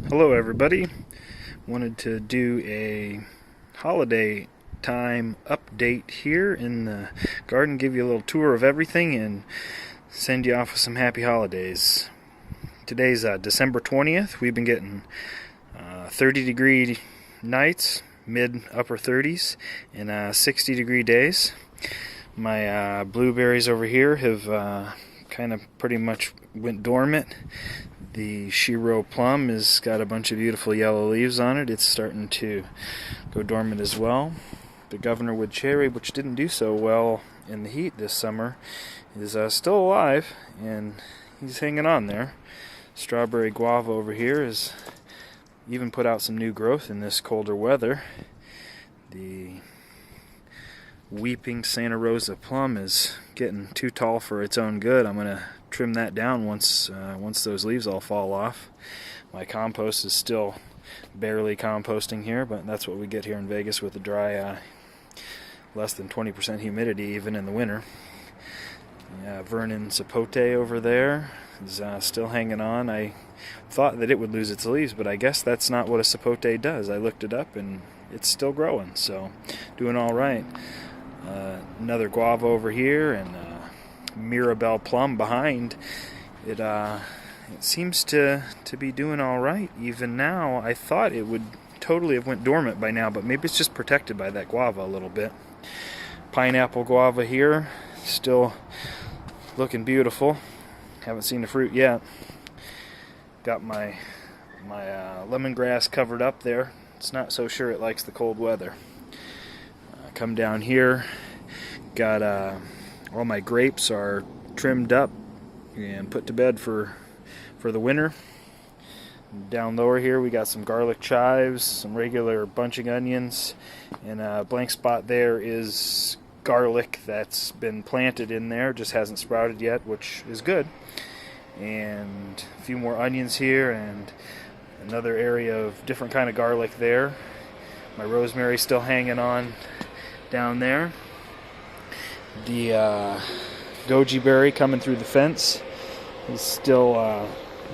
Hello everybody. Wanted to do a holiday time update here in the garden, give you a little tour of everything and send you off with some happy holidays. Today's December 20th. We've been getting 30-degree nights, mid-upper 30s, and 60-degree days. My blueberries over here have kind of pretty much went dormant. The Shiro plum has got a bunch of beautiful yellow leaves on it. It's starting to go dormant as well. The Governor Wood cherry, which didn't do so well in the heat this summer, is still alive, and he's hanging on there. Strawberry guava over here has even put out some new growth in this colder weather. The weeping Santa Rosa plum is getting too tall for its own good. I'm going to trim that down once those leaves all fall off. My compost is still barely composting here, but that's what we get here in Vegas with the dry, less than 20% humidity even in the winter. Vernon sapote over there is still hanging on. I thought that it would lose its leaves, but I guess that's not what a sapote does. I looked it up and it's still growing, so doing all right. Another guava over here, and Mirabelle plum behind it. It seems to be doing all right even now. I thought it would totally have went dormant by now, but maybe it's just protected by that guava a little bit. Pineapple guava here, still looking beautiful. Haven't seen the fruit yet. Got my lemongrass covered up there. It's not so sure it likes the cold weather. Come down here, got all my grapes are trimmed up and put to bed for the winter. Down lower here we got some garlic chives, some regular bunching onions, and a blank spot there is garlic that's been planted in there, just hasn't sprouted yet, which is good. And a few more onions here, and another area of different kind of garlic there. My rosemary's still hanging on down there. The goji berry coming through the fence is still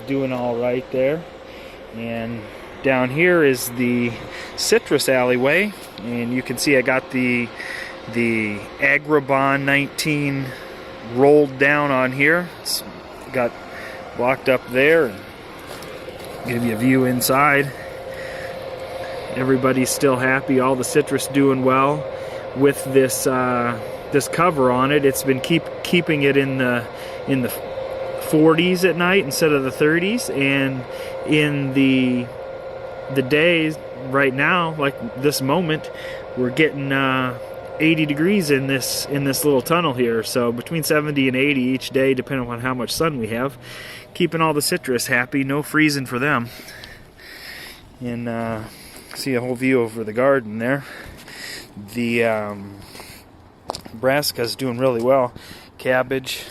doing all right there. And down here is the citrus alleyway, and you can see I got the Agribon 19 rolled down on here. It's got blocked up there, and give you a view inside. Everybody's still happy, all the citrus doing well. With this this cover on it, it's been keeping it in the 40s at night instead of the 30s, and in the days right now, like this moment, we're getting 80 degrees in this little tunnel here. So between 70 and 80 each day, depending on how much sun we have, keeping all the citrus happy, no freezing for them. And see a whole view over the garden there. The Brassicas doing really well. Cabbage,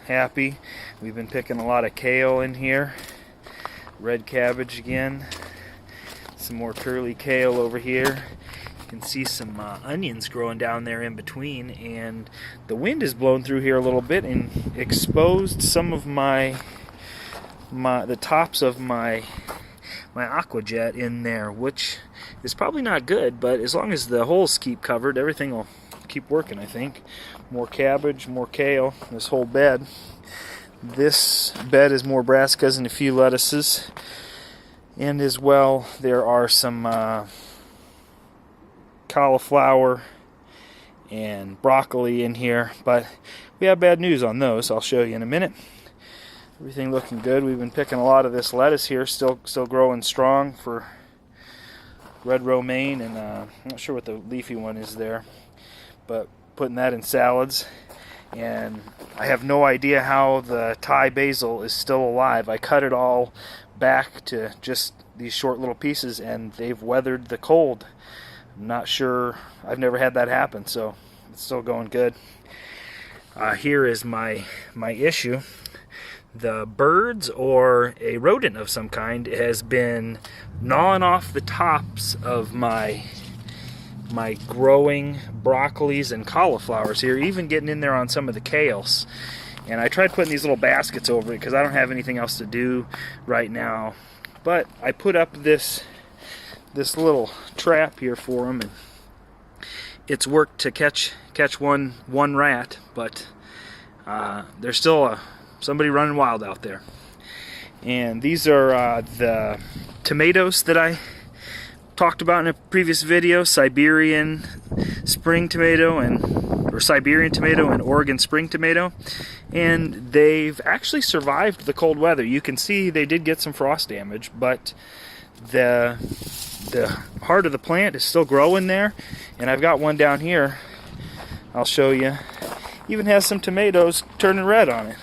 happy. We've been picking a lot of kale in here. Red cabbage again. Some more curly kale over here. You can see some onions growing down there in between, and the wind has blown through here a little bit and exposed some of the tops of my aquajet in there, which is probably not good, but as long as the holes keep covered, everything will keep working, I think. More cabbage, more kale, this whole bed. This bed is more brassicas and a few lettuces, and as well there are some cauliflower and broccoli in here, but we have bad news on those. I'll show you in a minute. Everything looking good. We've been picking a lot of this lettuce here, still growing strong for red romaine, and I'm not sure what the leafy one is there, but putting that in salads. And I have no idea how the Thai basil is still alive. I cut it all back to just these short little pieces, and they've weathered the cold. I'm not sure. I've never had that happen, so it's still going good. Here is my issue. The birds or a rodent of some kind has been gnawing off the tops of my growing broccolis and cauliflowers here, even getting in there on some of the kales. And I tried putting these little baskets over it because I don't have anything else to do right now But I put up this little trap here for them, and it's worked to catch one rat, but there's still somebody running wild out there. And these are the tomatoes that I talked about in a previous video, Siberian spring tomato or Siberian tomato and Oregon spring tomato, and they've actually survived the cold weather. You can see they did get some frost damage, but the heart of the plant is still growing there. And I've got one down here, I'll show you, even has some tomatoes turning red on it.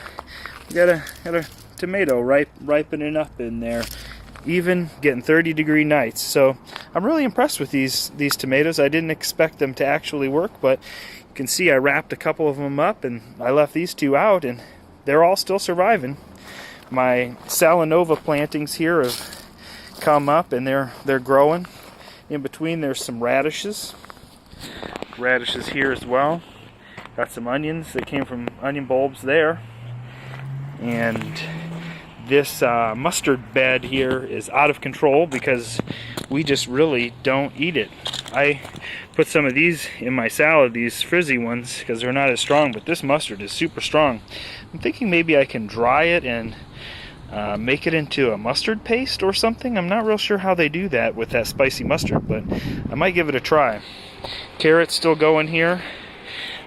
We got a tomato ripening up in there, even getting 30-degree nights. So I'm really impressed with these tomatoes. I didn't expect them to actually work, but you can see I wrapped a couple of them up and I left these two out, and they're all still surviving. My Salanova plantings here have come up and they're growing. In between there's some radishes here as well. Got some onions that came from onion bulbs there. And this mustard bed here is out of control because we just really don't eat it. I put some of these in my salad, these frizzy ones, because they're not as strong, but this mustard is super strong. I'm thinking maybe I can dry it and make it into a mustard paste or something. I'm not real sure how they do that with that spicy mustard, but I might give it a try. Carrots still going here.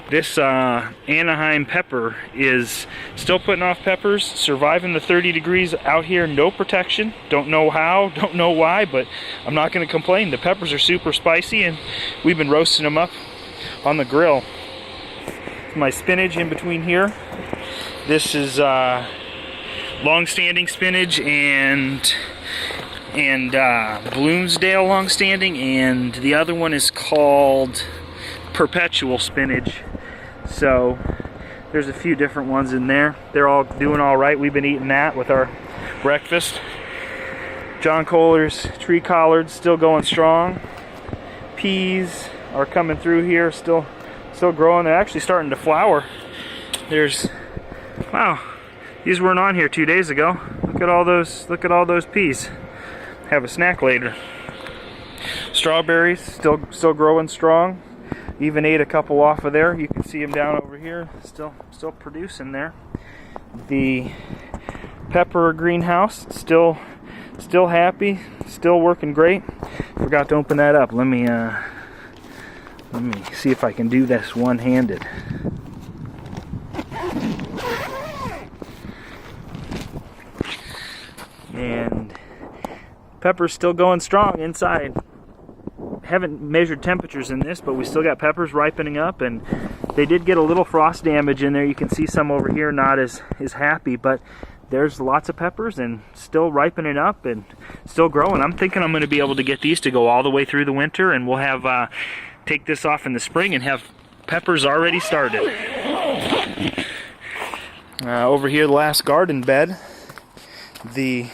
This Anaheim pepper is still putting off peppers, surviving the 30 degrees out here, no protection. Don't know how, don't know why, but I'm not going to complain. The peppers are super spicy and we've been roasting them up on the grill. My spinach in between here. This is long-standing spinach and Bloomsdale long-standing, and the other one is called perpetual spinach. So there's a few different ones in there. They're all doing all right. We've been eating that with our breakfast. John Kohler's tree collards still going strong. Peas are coming through here, still growing. They're actually starting to flower. Wow, these weren't on here 2 days ago. Look at all those peas. Have a snack later. Strawberries still growing strong. Even ate a couple off of there. You can see them down over here, still producing there. The pepper greenhouse still happy, still working great. Forgot to open that up. Let me see if I can do this one-handed. And pepper's still going strong inside. Haven't measured temperatures in this, but we still got peppers ripening up, and they did get a little frost damage in there. You can see some over here not as happy, but there's lots of peppers and still ripening up and still growing. I'm thinking I'm going to be able to get these to go all the way through the winter, and we'll have take this off in the spring and have peppers already started. Over here, the last garden bed, the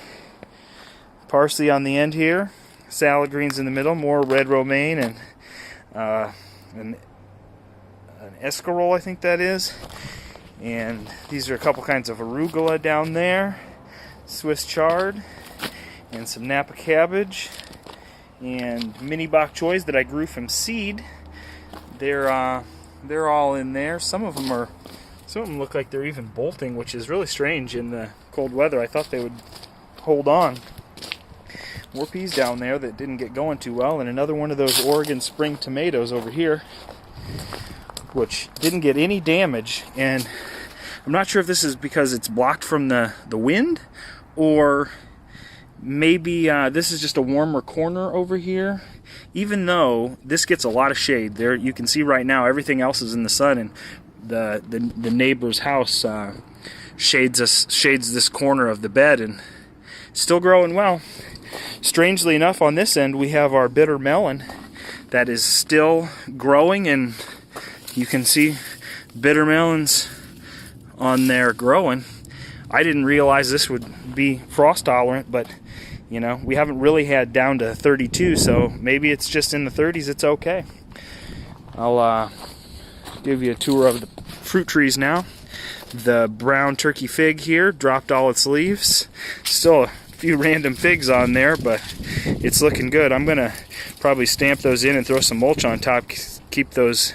parsley on the end here, salad greens in the middle, more red romaine and an escarole, I think that is. And these are a couple kinds of arugula down there, Swiss chard, and some Napa cabbage, and mini bok choys that I grew from seed. They're all in there. Some of them look like they're even bolting, which is really strange in the cold weather. I thought they would hold on. More peas down there that didn't get going too well, and another one of those Oregon spring tomatoes over here, which didn't get any damage. And I'm not sure if this is because it's blocked from the wind, or maybe this is just a warmer corner over here. Even though this gets a lot of shade there, you can see right now everything else is in the sun, and the neighbor's house shades this corner of the bed, and still growing well. Strangely enough, on this end we have our bitter melon that is still growing, and you can see bitter melons on there growing. I didn't realize this would be frost tolerant, but you know, we haven't really had down to 32, so maybe it's just in the 30s, it's okay. I'll give you a tour of the fruit trees now. The brown turkey fig here dropped all its leaves. Still a few random pigs on there, but it's looking good. I'm gonna probably stamp those in and throw some mulch on top, keep those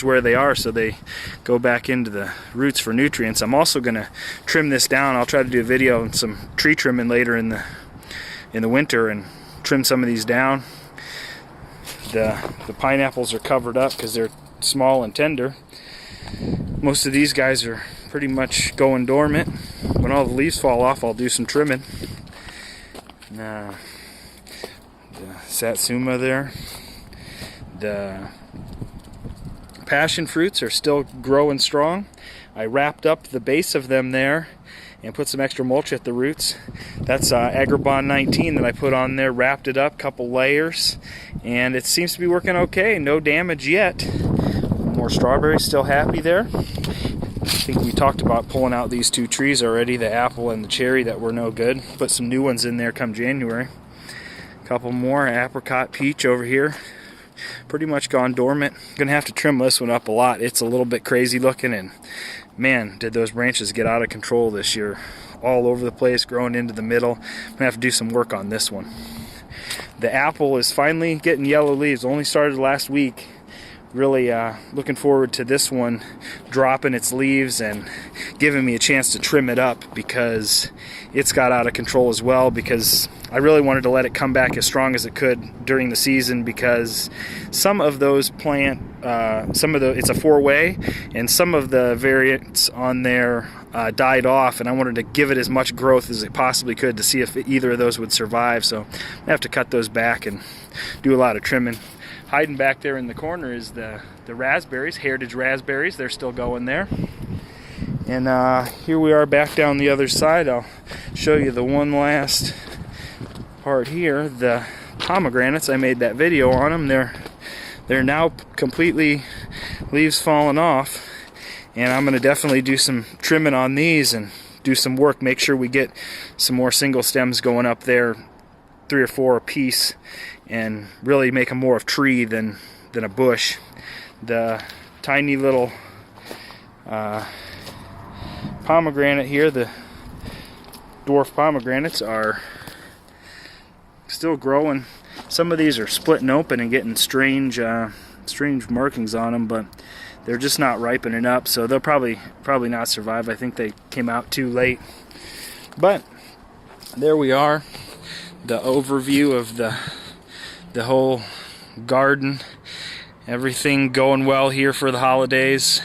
where they are so they go back into the roots for nutrients. I'm also gonna trim this down. I'll try to do a video on some tree trimming later in the winter and trim some of these down. The pineapples are covered up because they're small and tender. Most of these guys are pretty much going dormant. When all the leaves fall off, I'll do some trimming. The satsuma there. The passion fruits are still growing strong. I wrapped up the base of them there and put some extra mulch at the roots. That's Agribon 19 that I put on there, wrapped it up, couple layers, and it seems to be working okay. No damage yet. More strawberries, still happy there. I think we talked about pulling out these two trees already, the apple and the cherry that were no good. Put some new ones in there come January. Couple more, apricot, peach over here. Pretty much gone dormant. Gonna have to trim this one up a lot. It's a little bit crazy looking, and man, did those branches get out of control this year. All over the place, growing into the middle. I'm gonna have to do some work on this one. The apple is finally getting yellow leaves. Only started last week. Really looking forward to this one dropping its leaves and giving me a chance to trim it up, because it's got out of control as well, because I really wanted to let it come back as strong as it could during the season, because some of those it's a four-way, and some of the variants on there died off, and I wanted to give it as much growth as it possibly could to see if either of those would survive. So I have to cut those back and do a lot of trimming. Hiding back there in the corner is the raspberries, Heritage raspberries. They're still going there. And here we are back down the other side. I'll show you the one last part here. The pomegranates, I made that video on them. They're now completely leaves falling off, and I'm going to definitely do some trimming on these and do some work. Make sure we get some more single stems going up there, 3 or 4 a piece, and really make them more of tree than a bush. The tiny little pomegranate here, the dwarf pomegranates, are still growing. Some of these are splitting open and getting strange markings on them, but they're just not ripening up, so they'll probably not survive. I think they came out too late. But there we are, the overview of the whole garden. Everything going well here for the holidays.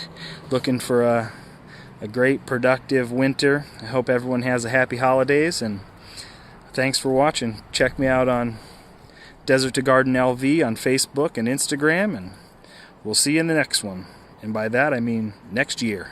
Looking for a great productive winter. I hope everyone has a happy holidays, and thanks for watching. Check me out on Desert to Garden LV on Facebook and Instagram, and we'll see you in the next one. And by that I mean next year.